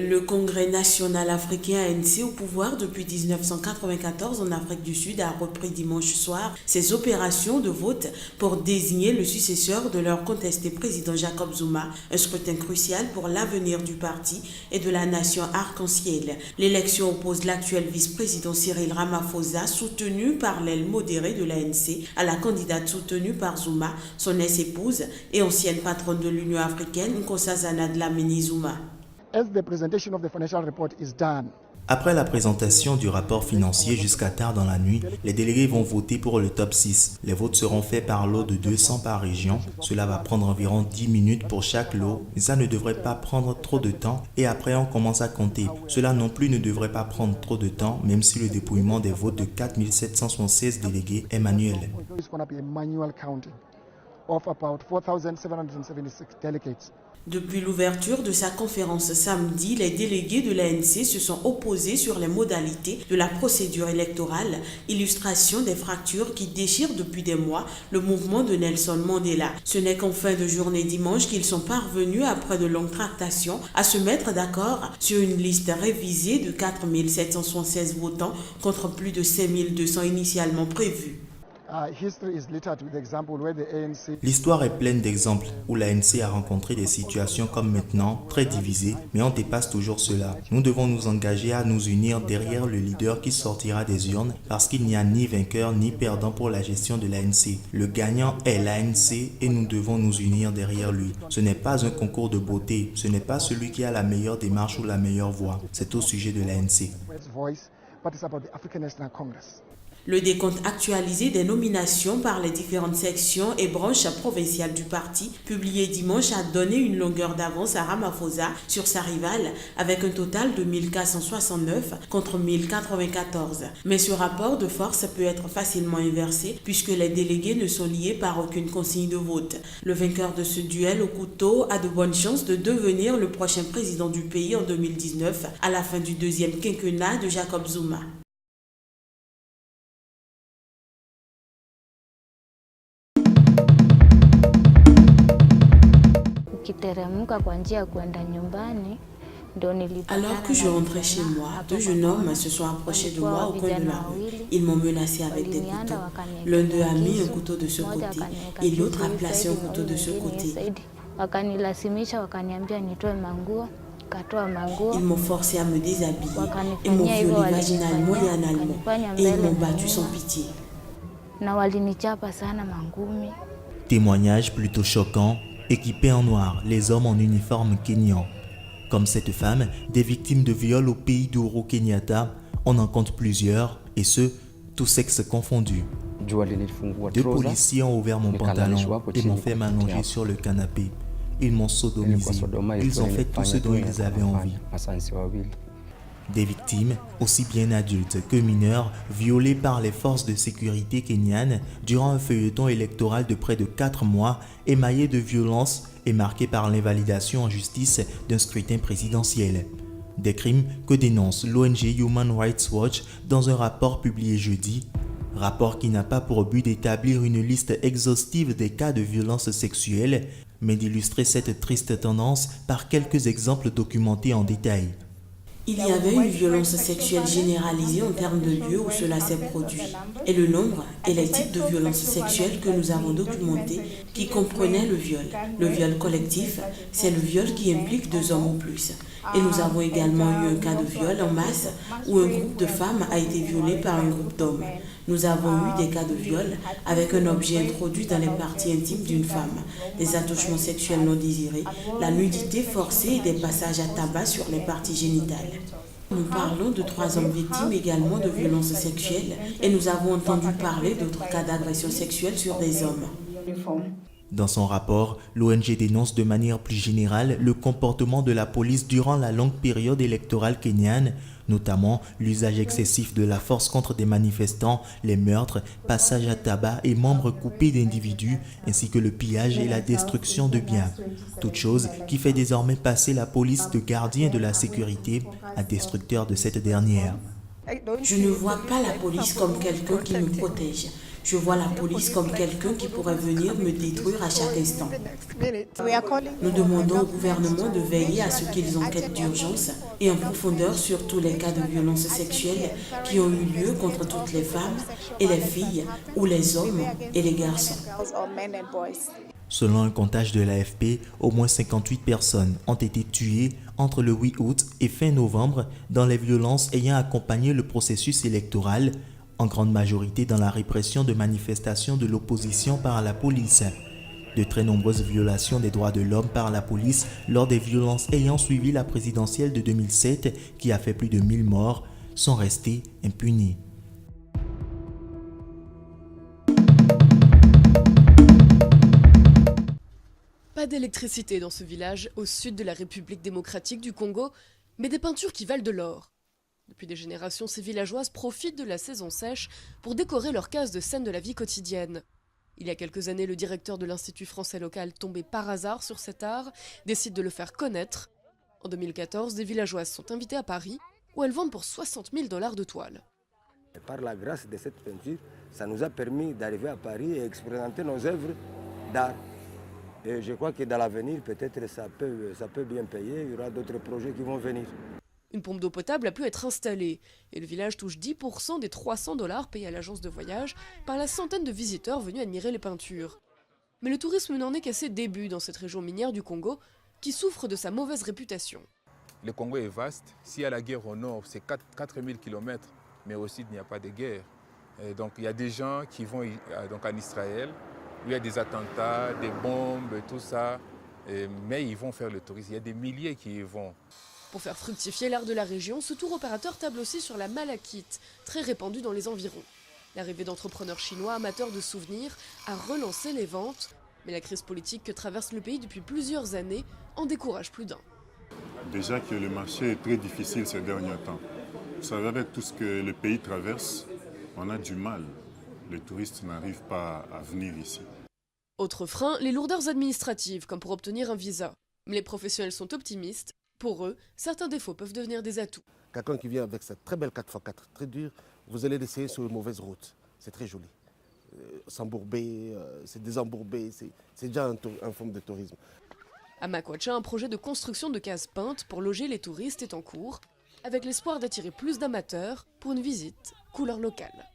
Le Congrès national africain ANC, au pouvoir depuis 1994 en Afrique du Sud, a repris dimanche soir ses opérations de vote pour désigner le successeur de leur contesté président Jacob Zuma, un scrutin crucial pour l'avenir du parti et de la nation arc-en-ciel. L'élection oppose l'actuel vice-président Cyril Ramaphosa, soutenu par l'aile modérée de l'ANC, à la candidate soutenue par Zuma, son ex-épouse et ancienne patronne de l'Union africaine, Nkosazana Dlamini Zuma. Après la présentation du rapport financier jusqu'à tard dans la nuit, les délégués vont voter pour le top 6. Les votes seront faits par lot de 200 par région. Cela va prendre environ 10 minutes pour chaque lot. Ça ne devrait pas prendre trop de temps et après on commence à compter. Cela non plus ne devrait pas prendre trop de temps, même si le dépouillement des votes de 4776 délégués est manuel. Depuis l'ouverture de sa conférence samedi, les délégués de l'ANC se sont opposés sur les modalités de la procédure électorale, illustration des fractures qui déchirent depuis des mois le mouvement de Nelson Mandela. Ce n'est qu'en fin de journée dimanche qu'ils sont parvenus, après de longues tractations, à se mettre d'accord sur une liste révisée de 4776 votants contre plus de 5200 initialement prévus. L'histoire est pleine d'exemples où l'ANC a rencontré des situations comme maintenant, très divisées, mais on dépasse toujours cela. Nous devons nous engager à nous unir derrière le leader qui sortira des urnes parce qu'il n'y a ni vainqueur ni perdant pour la gestion de l'ANC. Le gagnant est l'ANC et nous devons nous unir derrière lui. Ce n'est pas un concours de beauté, ce n'est pas celui qui a la meilleure démarche ou la meilleure voix. C'est au sujet de l'ANC. Le décompte actualisé des nominations par les différentes sections et branches provinciales du parti, publié dimanche, a donné une longueur d'avance à Ramaphosa sur sa rivale, avec un total de 1469 contre 1094. Mais ce rapport de force peut être facilement inversé puisque les délégués ne sont liés par aucune consigne de vote. Le vainqueur de ce duel au couteau a de bonnes chances de devenir le prochain président du pays en 2019, à la fin du deuxième quinquennat de Jacob Zuma. Alors que je rentrais chez moi, deux jeunes hommes se sont approchés de moi au coin de la rue. Ils m'ont menacé avec des couteaux. L'un d'eux a mis un couteau de ce côté et l'autre a placé un couteau de ce côté. Ils m'ont forcé à me déshabiller et m'ont violé vaginalement et analement. Et ils m'ont battu sans pitié. Témoignage plutôt choquant. Équipés en noir, les hommes en uniforme kényan. Comme cette femme, des victimes de viol au pays d'Ouro Kenyatta, on en compte plusieurs, et ce, tous sexes confondus. Deux policiers ont ouvert mon pantalon et m'ont fait m'allonger sur le canapé. Ils m'ont sodomisé. Ils ont fait tout ce dont ils avaient envie. Des victimes, aussi bien adultes que mineurs, violées par les forces de sécurité kenyanes durant un feuilleton électoral de près de 4 mois, émaillé de violence et marqué par l'invalidation en justice d'un scrutin présidentiel. Des crimes que dénonce l'ONG Human Rights Watch dans un rapport publié jeudi, rapport qui n'a pas pour but d'établir une liste exhaustive des cas de violence sexuelle, mais d'illustrer cette triste tendance par quelques exemples documentés en détail. Il y avait une violence sexuelle généralisée en termes de lieux où cela s'est produit. Et le nombre et les types de violences sexuelles que nous avons documentés qui comprenaient le viol. Le viol collectif, c'est le viol qui implique 2 hommes ou plus. Et nous avons également eu un cas de viol en masse où un groupe de femmes a été violé par un groupe d'hommes. Nous avons eu des cas de viol avec un objet introduit dans les parties intimes d'une femme, des attouchements sexuels non désirés, la nudité forcée et des passages à tabac sur les parties génitales. Nous parlons de 3 hommes victimes également de violences sexuelles et nous avons entendu parler d'autres cas d'agression sexuelle sur des hommes. Dans son rapport, l'ONG dénonce de manière plus générale le comportement de la police durant la longue période électorale kenyane, notamment l'usage excessif de la force contre des manifestants, les meurtres, passages à tabac et membres coupés d'individus, ainsi que le pillage et la destruction de biens. Toute chose qui fait désormais passer la police de gardien de la sécurité à destructeur de cette dernière. Je ne vois pas la police comme quelqu'un qui me protège, Je vois la police comme quelqu'un qui pourrait venir me détruire à chaque instant. Nous demandons au gouvernement de veiller à ce qu'ils enquêtent d'urgence et en profondeur sur tous les cas de violences sexuelles qui ont eu lieu contre toutes les femmes et les filles ou les hommes et les garçons. Selon un comptage de l'AFP, au moins 58 personnes ont été tuées entre le 8 août et fin novembre dans les violences ayant accompagné le processus électoral, en grande majorité dans la répression de manifestations de l'opposition par la police. De très nombreuses violations des droits de l'homme par la police lors des violences ayant suivi la présidentielle de 2007 qui a fait plus de 1000 morts sont restées impunies. Pas d'électricité dans ce village au sud de la République démocratique du Congo, mais des peintures qui valent de l'or. Depuis des générations, ces villageoises profitent de la saison sèche pour décorer leurs cases de scènes de la vie quotidienne. Il y a quelques années, le directeur de l'Institut français local, tombé par hasard sur cet art, décide de le faire connaître. En 2014, des villageoises sont invitées à Paris, où elles vendent pour 60 000 $ de toile. Par la grâce de cette peinture, ça nous a permis d'arriver à Paris et expérimenter nos œuvres d'art. Et je crois que dans l'avenir, peut-être ça peut bien payer, il y aura d'autres projets qui vont venir. Une pompe d'eau potable a pu être installée, et le village touche 10% des 300 $ payés à l'agence de voyage par la centaine de visiteurs venus admirer les peintures. Mais le tourisme n'en est qu'à ses débuts dans cette région minière du Congo, qui souffre de sa mauvaise réputation. Le Congo est vaste. S'il y a la guerre au nord, c'est 4000 km, mais aussi il n'y a pas de guerre. Et donc il y a des gens qui vont donc en Israël, où il y a des attentats, des bombes, tout ça, mais ils vont faire le tourisme. Il y a des milliers qui y vont. Pour faire fructifier l'art de la région, ce tour opérateur table aussi sur la malachite, très répandue dans les environs. L'arrivée d'entrepreneurs chinois amateurs de souvenirs a relancé les ventes, mais la crise politique que traverse le pays depuis plusieurs années en décourage plus d'un. Déjà que le marché est très difficile ces derniers temps. Vous savez, avec tout ce que le pays traverse, on a du mal. Les touristes n'arrivent pas à venir ici. Autre frein, les lourdeurs administratives, comme pour obtenir un visa. Mais les professionnels sont optimistes. Pour eux, certains défauts peuvent devenir des atouts. Quelqu'un qui vient avec cette très belle 4x4, très dure, vous allez l'essayer sur une mauvaise route. C'est très joli. S'embourber, c'est désembourbé, c'est déjà une forme de tourisme. À Makwacha, un projet de construction de cases peintes pour loger les touristes est en cours, avec l'espoir d'attirer plus d'amateurs pour une visite couleur locale.